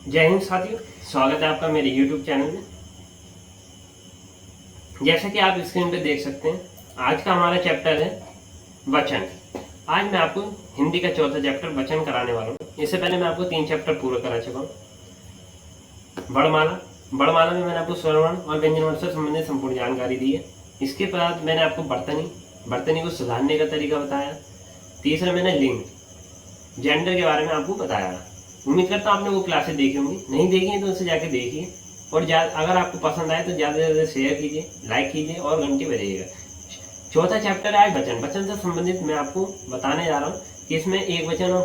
जय हिंद साथियों, स्वागत है आपका मेरे YouTube चैनल में। जैसा कि आप स्क्रीन पे देख सकते हैं, आज का हमारा चैप्टर है वचन। आज मैं आपको हिंदी का चौथा चैप्टर वचन कराने वाला हूँ। इससे पहले मैं आपको 3 चैप्टर पूरा करा चुका हूँ। बड़माला में मैंने आपको स्वरवर्ण और व्यंजनवर्ण से संबंधित संपूर्ण जानकारी दी है। इसके बाद मैंने आपको बर्तनी को सुधारने का तरीका बताया। तीसरा मैंने लिंग, जेंडर के बारे में आपको बताया। उम्मीद करता हूँ आपने वो क्लासेस देखी होंगी, नहीं देखी हैं तो उससे जाके देखिए। और अगर आपको पसंद आए तो ज़्यादा से ज़्यादा शेयर कीजिए, लाइक कीजिए और घंटी बजाइएगा। चौथा चैप्टर है वचन से संबंधित मैं आपको बताने जा रहा हूँ कि इसमें एक वचन और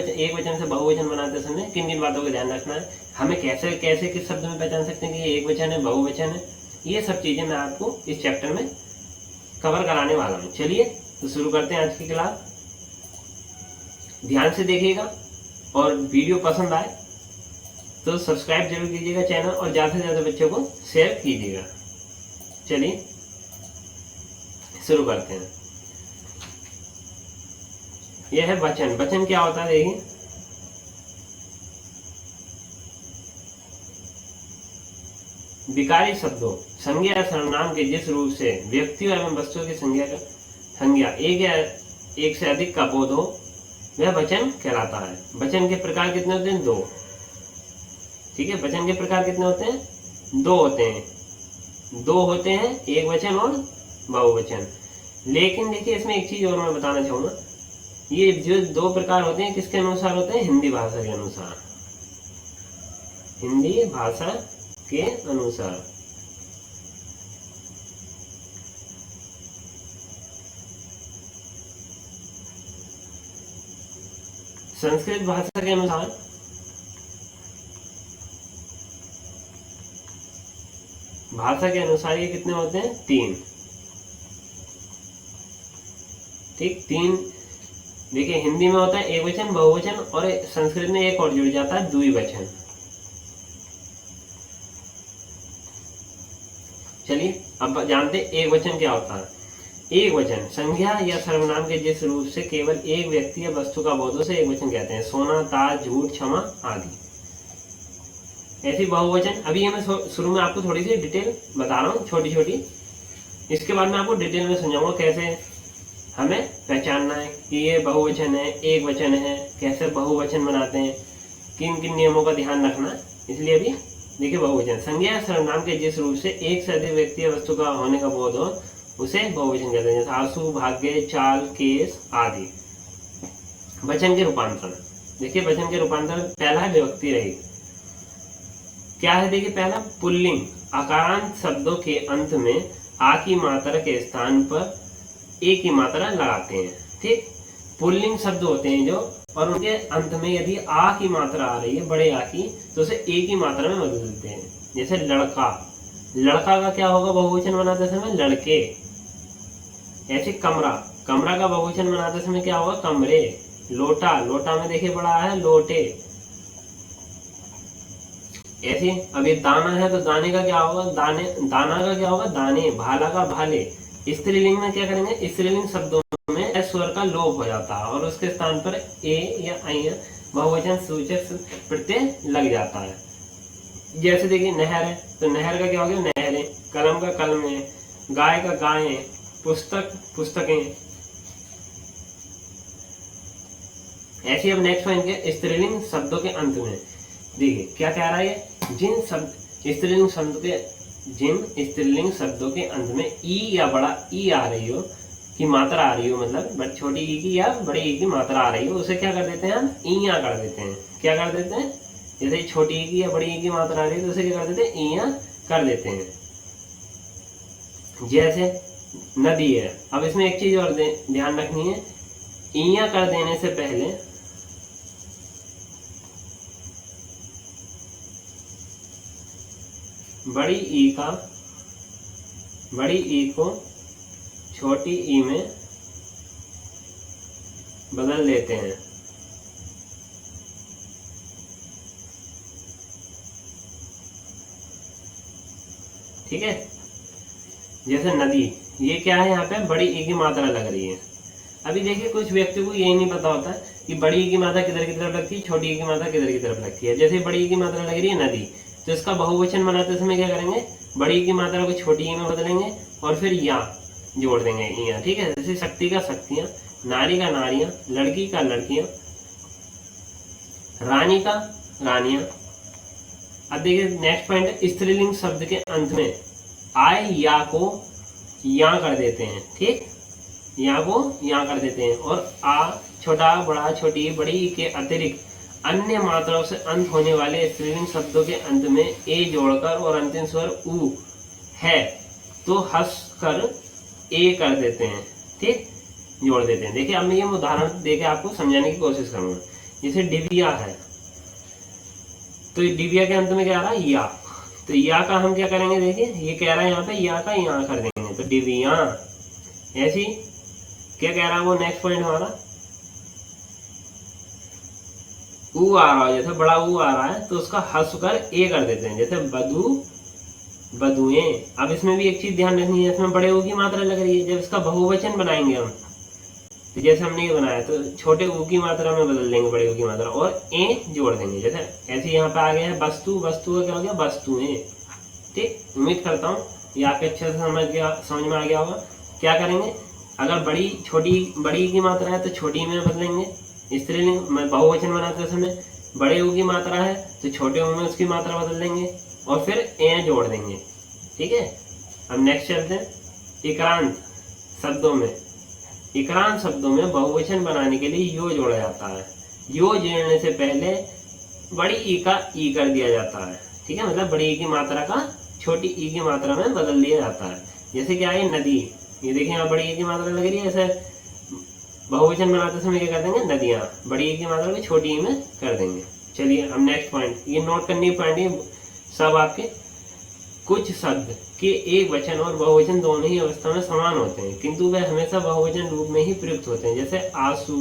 एक वचन से बहुवचन बनाते समय किन किन बातों का ध्यान रखना है, हमें कैसे कैसे किस शब्द में पहचान सकते हैं कि ये एक वचन है, बहुवचन है। ये सब चीज़ें मैं आपको इस चैप्टर में कवर कराने वाला हूँ। चलिए तो शुरू करते हैं आज की क्लास। ध्यान से देखिएगा और वीडियो पसंद आए तो सब्सक्राइब जरूर कीजिएगा चैनल, और ज़्यादा से ज़्यादा बच्चों को शेयर कीजिएगा। चलिए शुरू करते हैं। यह है वचन। वचन क्या होता है देखिए, विकारी शब्दों, संज्ञा या सर्वनाम के जिस रूप से व्यक्तियों एवं वस्तुओं की संज्ञा एक या एक से अधिक का बोध हो वह वचन कहलाता है। वचन के प्रकार कितने होते हैं? 2। ठीक है, वचन के प्रकार कितने होते हैं? 2 होते हैं। 2 होते हैं, एक वचन और बहुवचन। लेकिन देखिए इसमें एक चीज और मैं बताना चाहूंगा, ये जो 2 प्रकार होते हैं किसके अनुसार होते हैं? हिंदी भाषा के अनुसार। हिंदी भाषा के अनुसार। संस्कृत भाषा के अनुसार ये कितने होते हैं? 3। ठीक, 3। देखिए हिंदी में होता है एक वचन, बहुवचन, और संस्कृत में एक और जुड़ जाता है, द्विवचन। चलिए अब जानते हैं एक वचन क्या होता है। एक वचन संज्ञा या सर्वनाम के जिस रूप से केवल एक व्यक्ति या वस्तु का बोध हो उसे एक वचन कहते हैं। सोना, ताज, झूठ, क्षमा आदि। ऐसी बहुवचन, अभी मैं शुरू में आपको थोड़ी सी डिटेल बता रहा हूँ, छोटी छोटी। इसके बाद मैं आपको डिटेल में समझाऊंगा कैसे हमें पहचानना है कि ये बहुवचन है, एक वचन है, कैसे बहुवचन बनाते हैं, किन किन नियमों का ध्यान रखना है। इसलिए अभी देखिए, बहुवचन संज्ञा या सर्वनाम के जिस रूप से एक से अधिक व्यक्ति या वस्तु का होने का बोध हो उसे बहुवचन कहते हैं। जैसे आंसू, भाग्य, चाल, केस आदि। वचन के रूपांतरण, देखिए वचन के रूपांतरण पहला है विभक्ति रहित। क्या है देखिए, पहला पुल्लिंग, आकारांत शब्दों के अंत में आ की मात्रा के स्थान पर ए की मात्रा लगाते हैं। ठीक, पुल्लिंग शब्द होते हैं जो, और उनके अंत में यदि आ की मात्रा आ रही है, बड़े आ की, तो उसे ए की मात्रा में बदल देते हैं। जैसे लड़का, लड़का का क्या होगा बहुवचन बनाते समय? लड़के। ऐसे कमरा, कमरा का बहुवचन बनाते समय क्या होगा? कमरे। लोटा, लोटा में देखिए बड़ा है, लोटे। ऐसे अभी दाना है तो दाने का क्या होगा? दाने। दाना का क्या होगा? दाने। भाला का भाले। स्त्रीलिंग में क्या करेंगे? स्त्रीलिंग शब्दों में एस स्वर का लोप हो जाता है और उसके स्थान पर ए या आई बहुवचन सूचक प्रत्यय लग जाता है। जैसे देखिए नहर है तो नहर का क्या हो गया? नहरें। कलम का कलमें। गाय का गायें। पुस्तक पुस्तकें। ऐसे अब नेक्स्ट पॉइंट है स्त्रीलिंग शब्दों के अंत में। देखिए क्या कह रहा है, जिन स्त्रीलिंग शब्दों के अंत में ई या बड़ा ई आ रही हो की मात्रा आ रही हो, मतलब छोटी ई की या बड़ी ई की मात्रा आ रही हो, उसे क्या कर देते हैं? हम ईया कर देते हैं। क्या कर देते हैं? जैसे छोटी ई की या बड़ी ई की मात्रा आ रही है तो उसे क्या कर देते हैं? ईया कर देते हैं। जैसे नदी है, अब इसमें एक चीज और ध्यान रखनी है, ईया कर देने से पहले बड़ी ई को छोटी ई में बदल देते हैं। ठीक है, जैसे नदी, ये क्या है? यहाँ पे बड़ी ई की मात्रा लग रही है। अभी देखिए कुछ व्यक्ति को यही नहीं पता होता है कि बड़ी ई की मात्रा किधर की तरफ लगती है, छोटी ई की मात्रा किधर की तरफ लगती है। जैसे बड़ी ई की मात्रा लग रही है नदी, तो इसका बहुवचन बनाते समय क्या करेंगे, बड़ी ई की मात्रा को छोटी ई में बदलेंगे और फिर या जोड़ देंगे इया, ठीक है। जैसे शक्ति का शक्तियां, नारी का नारियां, लड़की का लड़कियां, रानी का रानियां। अब देखिए नेक्स्ट पॉइंट है, स्त्रीलिंग शब्द के अंत में आय या को या कर देते हैं, ठीक, या को या कर देते हैं और आ, छोटा, बड़ा, छोटी, बड़ी के अतिरिक्त अन्य मात्राओं से अंत होने वाले स्त्रीलिंग शब्दों के अंत में ए जोड़कर और अंतिम स्वर उ है तो हंस कर ए कर देते हैं, ठीक, जोड़ देते हैं। देखिए अब मैं ये उदाहरण देके आपको समझाने की कोशिश करूंगा। जैसे डिबिया है, तो डिबिया के अंत में क्या आ रहा है, या, तो या का हम क्या करेंगे, देखिए ये कह रहा है यहाँ पे या का यहाँ कर देंगे, तो डिबिया। ऐसी क्या कह रहा है वो नेक्स्ट पॉइंट हमारा, ऊ आ रहा है, जैसे बड़ा ऊ आ रहा है तो उसका हंस कर ए कर देते हैं, जैसे बधु, बधुएं। अब इसमें भी एक चीज ध्यान रखनी है, इसमें बड़े ऊ की मात्रा लग रही है, जब इसका बहुवचन बनाएंगे हम, तो जैसे हमने ये बनाया तो छोटे ऊ की मात्रा में बदल देंगे बड़े ऊ की मात्रा और ए जोड़ देंगे। जैसे ऐसे यहाँ पे आ गया है वस्तु, वस्तु का क्या हो गया, वस्तुएं, ठीक। उम्मीद करता हूँ ये आपके अच्छे से समझ में आ गया होगा। क्या करेंगे, अगर बड़ी छोटी बड़ी की मात्रा है तो छोटी में बदलेंगे, स्त्रीलिंग में बहुवचन बनाते समय बड़े ऊ की मात्रा है तो छोटे ऊ में उसकी मात्रा बदल देंगे और फिर ए जोड़ देंगे, ठीक है। अब नेक्स्ट चलते हैं, इक्रांत शब्दों में, इक्रांत शब्दों में बहुवचन बनाने के लिए यो जोड़ा जाता है। यो जोड़ने से पहले बड़ी ई का ई कर दिया जाता है, ठीक है, मतलब बड़ी ई की मात्रा का छोटी ई की मात्रा में बदल दिया जाता है। जैसे क्या है नदी, ये देखिए यहाँ बड़ी ई की मात्रा लग रही है, ऐसे बहुवचन बनाते समय क्या कर देंगे, नदियां, बड़ी ई की मात्रा को छोटी ई में कर देंगे। चलिए अब नेक्स्ट पॉइंट, ये नोट करनी पॉइंट है सब आपके। कुछ शब्द के एक वचन और बहुवचन दोनों ही अवस्था में समान होते हैं किंतु वे हमेशा बहुवचन रूप में ही प्रयुक्त होते हैं। जैसे आंसू,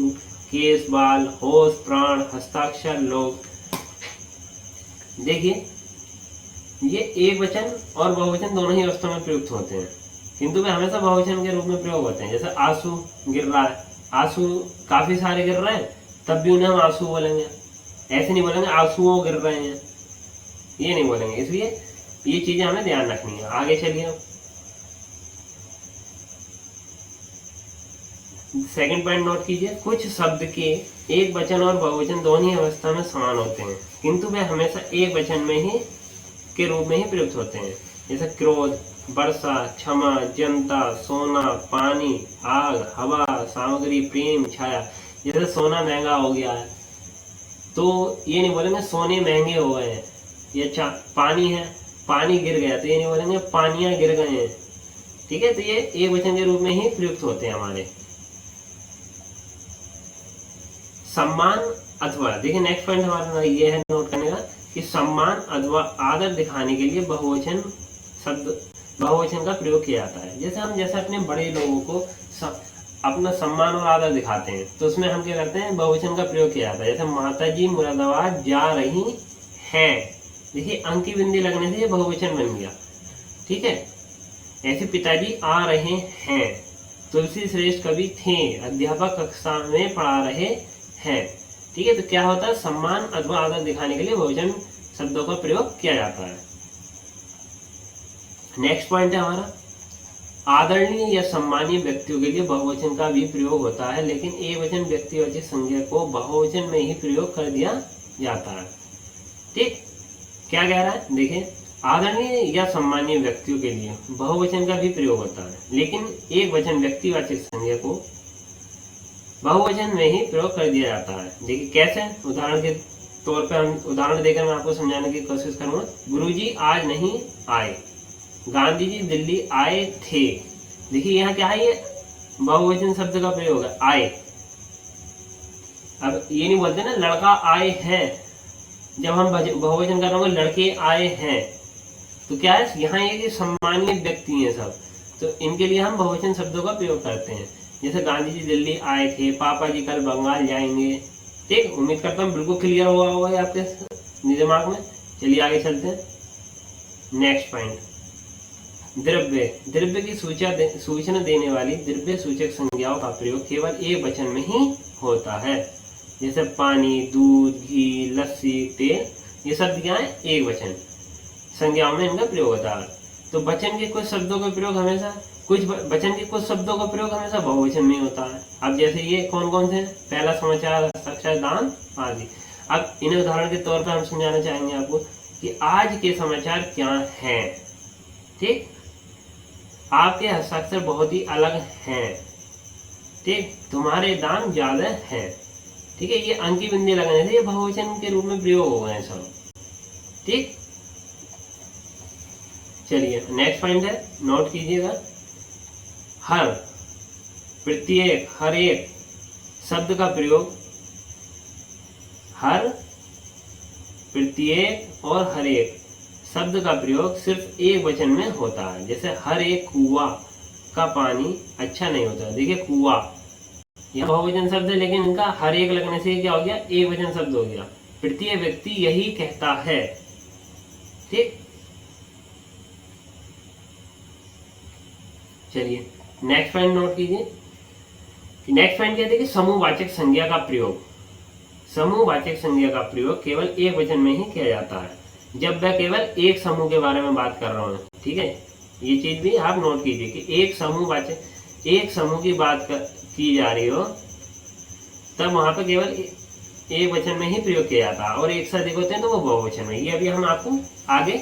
केस, बाल, होश, प्राण, हस्ताक्षर, लोग। देखिए ये एक वचन और बहुवचन दोनों ही अवस्था में प्रयुक्त होते हैं किंतु वे हमेशा बहुवचन के रूप में प्रयोग होते हैं। जैसे आंसू गिर रहा है, आंसू काफी सारे गिर रहे हैं तब भी उन्हें हम आंसू बोलेंगे, ऐसे नहीं बोलेंगे आंसुओं गिर रहे हैं, ये नहीं बोलेंगे। इसलिए ये चीजें हमें ध्यान रखनी है। आगे चलिए सेकंड पॉइंट नोट कीजिए, कुछ शब्द के एक वचन और बहुवचन दोनों ही अवस्था में समान होते हैं किंतु वे हमेशा एक वचन में ही के रूप में ही प्रयुक्त होते हैं। जैसे क्रोध, वर्षा, क्षमा, जनता, सोना, पानी, आग, हवा, सामग्री, प्रेम, छाया। जैसे सोना महंगा हो गया है तो ये नहीं बोलेंगे सोने महंगे हो गए हैं, ये पानी है, पानी गिर गया तो ये नहीं बोलेंगे पानियां गिर गए हैं, ठीक है। तो ये एक वचन के रूप में ही प्रयुक्त होते हैं हमारे। सम्मान अथवा, देखिए नेक्स्ट पॉइंट हमारा ये है नोट करने का कि सम्मान अथवा आदर दिखाने के लिए बहुवचन का प्रयोग किया जाता है। जैसे हम अपने बड़े लोगों को अपना सम्मान और आदर दिखाते हैं तो उसमें हम क्या करते हैं, बहुवचन का प्रयोग किया जाता है। जैसे माताजी मुरादाबाद जा रही हैं, देखिए अंक की बिंदी लगने से ये बहुवचन बन गया, ठीक है। ऐसे पिताजी आ रहे हैं, तुलसी श्रेष्ठ कवि थे, अध्यापक कक्षा में पढ़ा रहे हैं, ठीक है। तो क्या होता है, सम्मान अथवा आदर दिखाने के लिए बहुवचन शब्दों का प्रयोग किया जाता है। नेक्स्ट पॉइंट है हमारा, आदरणीय या सम्मानीय व्यक्तियों के लिए बहुवचन का भी प्रयोग होता है लेकिन एक वचन व्यक्तिवाचक संज्ञा को बहुवचन में ही प्रयोग कर दिया जाता है, ठीक। क्या कह रहा है, देखिए आदरणीय या सम्मानीय व्यक्तियों के लिए बहुवचन का भी प्रयोग होता है लेकिन एक वचन व्यक्तिवाचक संज्ञा को बहुवचन में ही प्रयोग कर दिया जाता है। देखिए कैसे, उदाहरण के तौर पर हम उदाहरण देकर मैं आपको समझाने की कोशिश करूंगा। गुरुजी आज नहीं आए, गांधी जी दिल्ली आए थे। देखिए यहाँ क्या है, ये बहुवचन शब्द का प्रयोग है, आए। अब ये नहीं बोलते ना लड़का आए हैं, जब हम बहुवचन कर रहे होंगे लड़के आए हैं तो क्या है, यहाँ ये कि सम्मानीय व्यक्ति हैं सब, तो इनके लिए हम बहुवचन शब्दों का प्रयोग करते हैं। जैसे गांधी जी दिल्ली आए थे, पापा जी कल बंगाल जाएंगे, ठीक। उम्मीद करता हूँ बिल्कुल क्लियर हुआ होगा आपके दिमाग में। चलिए आगे चलते हैं। नेक्स्ट पॉइंट, द्रव्य। द्रव्य की सूचना देने वाली द्रव्य सूचक संज्ञाओं का प्रयोग केवल एक वचन में ही होता है। जैसे पानी, दूध, घी, लस्सी, तेल, ये शब्द क्या है? एक वचन संज्ञाओं में इनका प्रयोग होता है। तो वचन के कुछ शब्दों का प्रयोग हमेशा वचन के कुछ शब्दों का प्रयोग हमेशा बहुवचन में होता है। अब जैसे ये कौन कौन से? पहला समाचार, हस्ताक्षर, दान आदि। अब इन्हें उदाहरण के तौर पर हम समझाना चाहेंगे आपको कि आज के समाचार क्या हैं। ठीक, आपके हस्ताक्षर बहुत ही अलग हैं। ठीक, तुम्हारे दान ज्यादा हैं। ठीक है, ये अंकी बिंदी लगाने से ये बहुवचन के रूप में प्रयोग हो गए सब। ठीक, चलिए नेक्स्ट पॉइंट है, नोट कीजिएगा। हर, प्रत्येक, हर एक शब्द का प्रयोग हर, प्रत्येक और हर एक शब्द का प्रयोग सिर्फ एक वचन में होता है। जैसे हर एक कुआं का पानी अच्छा नहीं होता। देखिए कुआं यह बहुवचन शब्द है, लेकिन इनका हर एक लगने से क्या हो गया? एक वचन शब्द हो गया। प्रत्येक व्यक्ति यही कहता है। ठीक, चलिए नेक्स्ट पॉइंट नोट कीजिए। नेक्स्ट पॉइंट कहते हैं कि समूहवाचक संज्ञा का प्रयोग। समूहवाचक संज्ञा का प्रयोग केवल एक वचन में ही किया जाता है जब मैं केवल एक समूह के बारे में बात कर रहा हूँ। ठीक है, ये चीज भी आप नोट कीजिए कि एक समूह की बात की जा रही हो तब वहां पर केवल एक वचन में ही प्रयोग किया जाता है, और एक से अधिक होते हैं तो वो बहुवचन में। ये अभी हम आपको आगे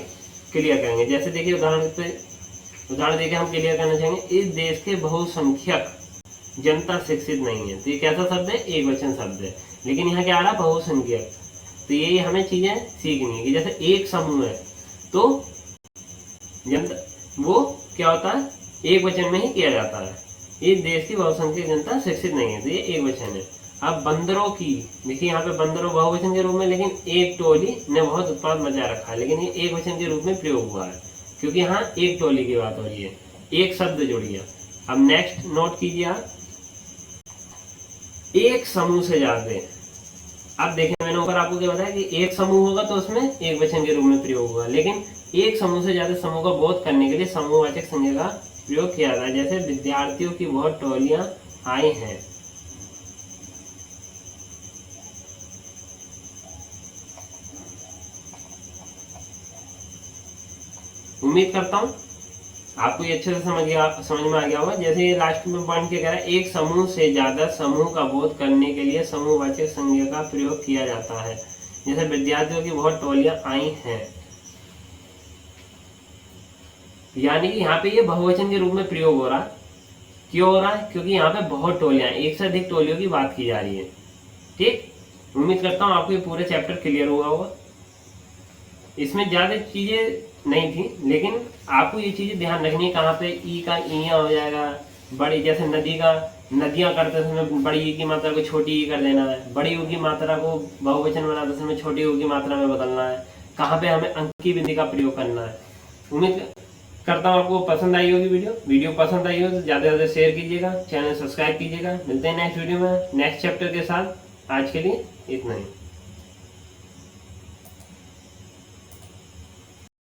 क्लियर करेंगे। जैसे देखिए उदाहरण देके हम क्लियर करना चाहेंगे, इस देश के बहुसंख्यक जनता शिक्षित नहीं है। तो ये कैसा शब्द है? एक वचन शब्द है, लेकिन यहाँ क्या आ रहा है? बहुसंख्यक। तो ये हमें चीजें सीखनी है कि जैसे एक समूह है तो जनता वो क्या होता है? एक वचन में ही किया जाता है। इस देश की बहुसंख्यक जनता शिक्षित नहीं है, तो ये एक वचन है। अब बंदरों की, देखिए यहाँ पे बंदरों बहुवचन के रूप में, लेकिन एक टोली ने बहुत उत्पाद मचा रखा है, लेकिन ये एक वचन के रूप में प्रयोग हुआ है क्योंकि यहाँ एक टोली की बात हो रही है, एक शब्द जुड़ गया। अब नेक्स्ट नोट कीजिए आप, एक समूह से ज्यादा। अब देखिए मैंने ऊपर आपको क्या बताया कि एक समूह होगा तो उसमें एक वचन के रूप में प्रयोग होगा, लेकिन एक समूह से ज्यादा समूह का बोध करने के लिए समूहवाचक संज्ञा का प्रयोग किया जाता है। जैसे विद्यार्थियों की बहुत टोलियां आई हैं। उम्मीद करता हूं आपको ये अच्छे से समझ में आ गया होगा। जैसे ये लास्ट में पॉइंट क्या कह रहा है, एक समूह से ज्यादा समूह का बोध करने के लिए समूहवाचक संज्ञा का प्रयोग किया जाता है। जैसे विद्यार्थियों की बहुत टोलियां आई हैं, यानी कि यहाँ पे ये बहुवचन के रूप में प्रयोग हो रहा है। क्यों हो रहा है? क्योंकि यहाँ पे बहुत टोलियां, एक से अधिक टोलियों की बात की जा रही है। ठीक, उम्मीद करता हूँ आपको ये पूरा चैप्टर क्लियर हुआ होगा। इसमें ज्यादा चीजें नहीं थी, लेकिन आपको ये चीजें ध्यान रखनी है। कहाँ पे ई का ईया हो जाएगा, बड़ी जैसे नदियां करते समय बड़ी ई की मात्रा को छोटी ई कर देना है, बड़ी ऊ की मात्रा को बहुवचन बनाते समय छोटी ऊ की मात्रा में बदलना है, कहाँ पे हमें अंकी बिंदी का प्रयोग करना है। उम्मीद करता हूँ आपको पसंद आई होगी वीडियो पसंद आई हो तो ज्यादा से ज्यादा शेयर कीजिएगा, चैनल सब्सक्राइब कीजिएगा। मिलते हैं नेक्स्ट वीडियो में नेक्स्ट चैप्टर के साथ। आज के लिए इतना ही।